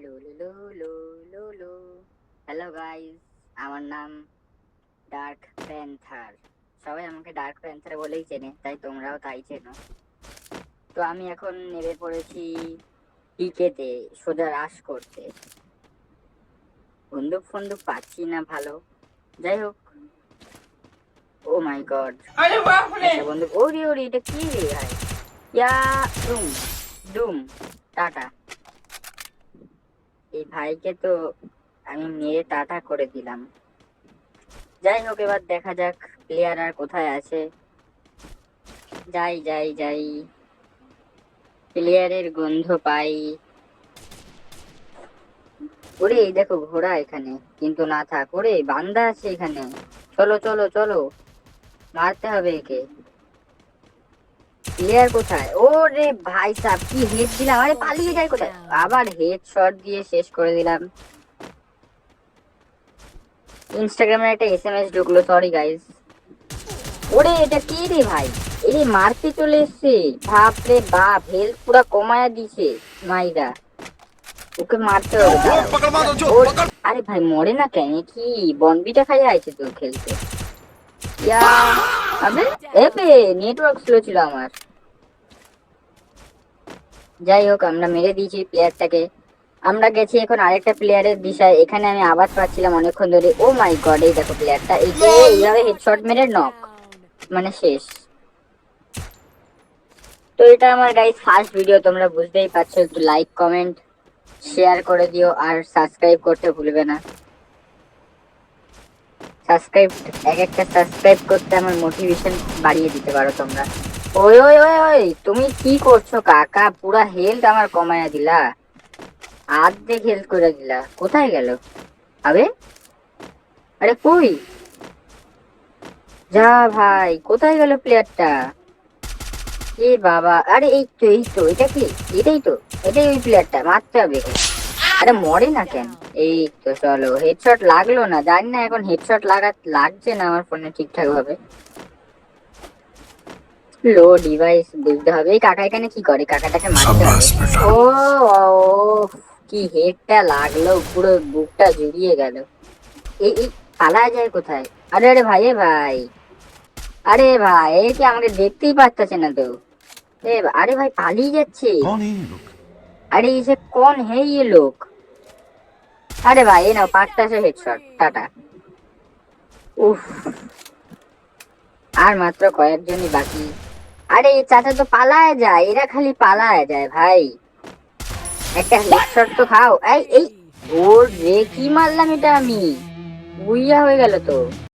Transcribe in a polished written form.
লু লু লু লু লু লু। হ্যালো গাইস, আমার নাম ডার্ক প্যান্থার। সবাই আমাকে ডার্ক প্যান্থার বলেই চেনে, তাই তোমরাও তাই চেনো। তো আমি এখন নেমে পড়েছি পিকেতে সোজা রাশ করতে। বন্দুক ফন্দুক পাচ্ছি না ভালো, যাই হোক। ও মাই গড, একটা বন্দুক। ওরে ওরে, এটা কি রে ভাই? ইয়া ডুম ডুম টাটা। এই ভাইকে তো আমি মেরে টাটা করে দিলাম। যাই হোক, এবার দেখা যাক প্লেয়ার আর কোথায় আছে। যাই যাই যাই, প্লেয়ারের গন্ধ পাই। ওরে এই দেখো ঘোড়া এখানে, কিন্তু না থাক। ওরে বান্দা আছে এখানে, চলো চলো চলো, মারতে হবে একে। প্লেয়ার কোথায়? ওরে ভাই সাব, কি হেড দিলাম! আরে পালিয়ে যায় কোথায়? আবার হেড শট দিয়ে শেষ করে দিলাম। ইনস্টাগ্রামে একটা এসএমএস ঢুকলো, সরি গাইস। ওরে এটা কি রে ভাই? এই মারতে চলে এসছে, বাপ রে বাপ, হেলথ পুরা কমায়া দিছে মাইরা। ওকে মারতে হবে, দাঁড়াও। আরে ভাই মরে না কেন? এ কি বনবিটা খাইয়া আছে তো খেলতে? ইয়া আবে এবে নেটওয়ার্ক স্লো ছিল আমার। যাই হোক, আমরা মেরে দিয়েছি প্লেয়ারটাকে। আমরা গেছি এখন আরেকটা প্লেয়ারের দিশায়। এখানে আমি আওয়াজ পাচ্ছিলাম অনেকক্ষণ ধরে। ও মাই গড, এই দেখো প্লেয়ারটা, একে এইভাবে হেডশট মেরে নক, মানে শেষ। তো এটা আমার গাইস ফার্স্ট ভিডিও, তোমরা বুঝতেই পারছো। একটু লাইক কমেন্ট শেয়ার করে দিও, আর সাবস্ক্রাইব করতে ভুলবে না। সাবস্ক্রাইব, এক একটা সাবস্ক্রাইব করতে আমার মোটিভেশন বাড়িয়ে দিতে পারো তোমরা। ওই ওই ওই ওই, তুমি কি করছো কাকা? পুরা হেলথ আমার কমায়া দিলা, আর্ধেক হেলথ করে দিলা। কোথায় গেল? আবে আরে কই? যা ভাই, কোথায় গেল প্লেয়ারটা? এ বাবা, আরে এই তো এই তো, এটা কি? এটাই তো, এটাই ওই প্লেয়ারটা, মারতে হবে। আরে মরে না কেন? এই তো চলো, হেডশট লাগলো না, জানি না এখন হেডশট লাগছে না আমার ফোনে ঠিকঠাক ভাবে। লো ডিভাইস বুঝতে হবে। এই কাকা এখানে কি করে? কাকাটাকে মারতে হবে। ও ও, কি হেডটা লাগলো, পুরো বুকটা জুড়িয়ে গেল। এই এই পালা যায় কোথায়? আরে আরে ভাই, এ ভাই, আরে ভাই এই কি আমাকে দেখতেই পারতেছে না তো? আরে ভাই পালিয়ে যাচ্ছে। कौन है ये लोग? আরে ইসে কোন হে ये লোক? আরে ভাই এ নাও, 5টা হেডশট, টাটা। উফ, আর মাত্র কয়েকজনই বাকি। আরে এই চাচা তো পালায় যায়, এরা খালি পালায় যায় ভাই। একটা হেডশট তো খাও। এই এই, ওর রে কি মারলাম এটা আমি! বুইয়া হয়ে গেল তো।